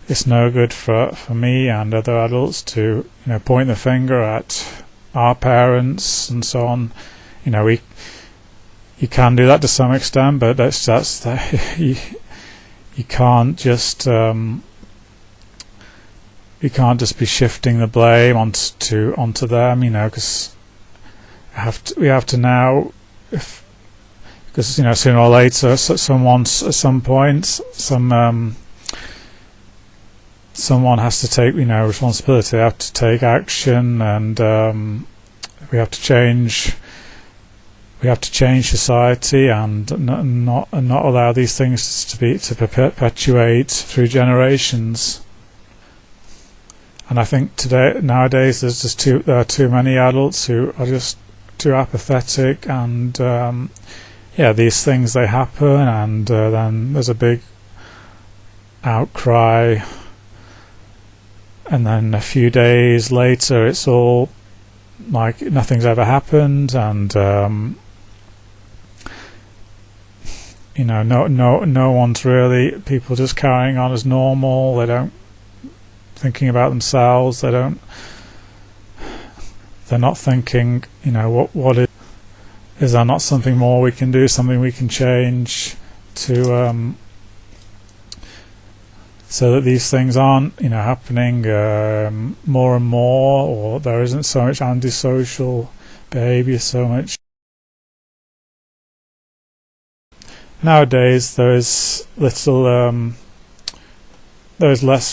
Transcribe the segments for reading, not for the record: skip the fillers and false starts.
it's no good for me and other adults to point the finger at our parents and so on. You can do that to some extent, but you can't just be shifting the blame onto them, because we have to now, because sooner or later someone at some point someone has to take responsibility. They have to take action, and we have to change society and not allow these things to perpetuate through generations. And I think nowadays there are too many adults who are just too apathetic, and these things, they happen, and then there's a big outcry, and then a few days later it's all like nothing's ever happened, and no one's really, people just carrying on as normal. They don't thinking about themselves. They're not thinking, what is there not something more we can do, something we can change to so that these things aren't happening more and more, or there isn't so much antisocial behavior, so much. Nowadays there is less,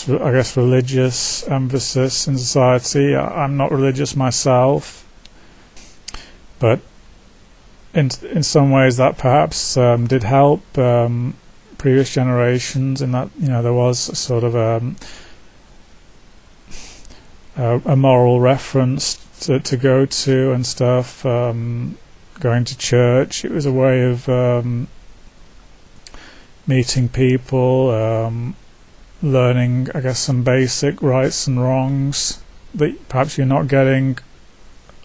I guess, religious emphasis in society. I'm not religious myself, but in some ways that perhaps did help previous generations, in that there was a sort of a moral reference to go to and stuff. Going to church, it was a way of meeting people, learning, I guess, some basic rights and wrongs that perhaps you're not getting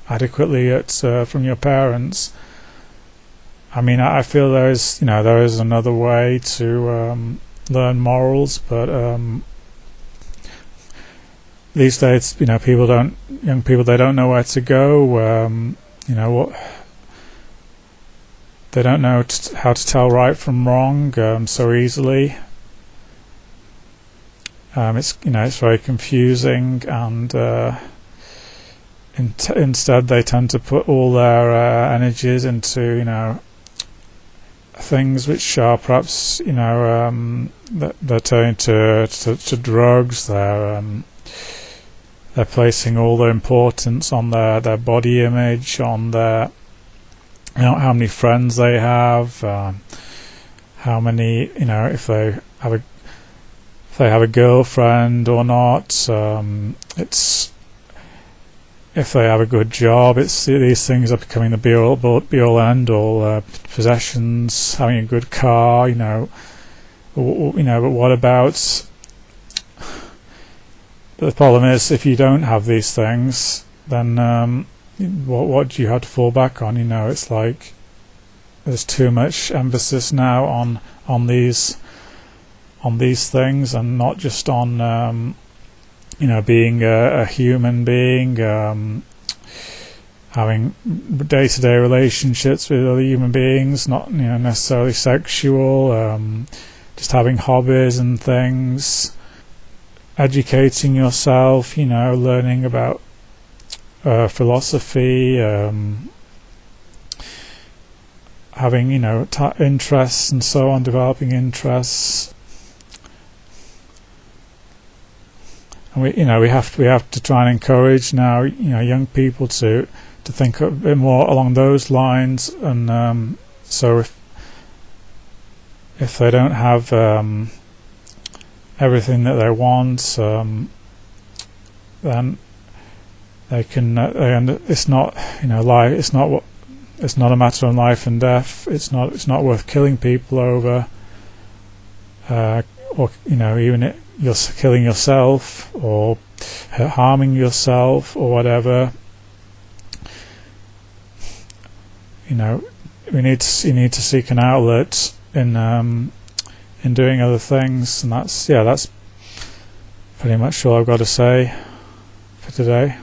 adequately from your parents. I mean, I feel there is another way to learn morals, but these days, young people, they don't know where to go. They don't know how to tell right from wrong so easily. It's very confusing, and instead they tend to put all their energies into things which are perhaps they're turning to drugs. They're placing all their importance on their body image, on their how many friends they have, how many if they have a girlfriend or not. It's if they have a good job. It's these things are becoming the be all end all. Possessions, having a good car, but what about? The problem is, if you don't have these things, then what do you have to fall back on? It's like there's too much emphasis now on these things, and not just on being a human being, having day-to-day relationships with other human beings, not necessarily sexual, just having hobbies and things, educating yourself, learning about philosophy, having interests and so on, developing interests. And we have to try and encourage now young people to think a bit more along those lines, and so if they don't have everything that they want, then they can it's not life, it's not a matter of life and death. It's not worth killing people over, or even you're killing yourself or harming yourself or whatever. You need to seek an outlet in doing other things, and that's pretty much all I've got to say for today.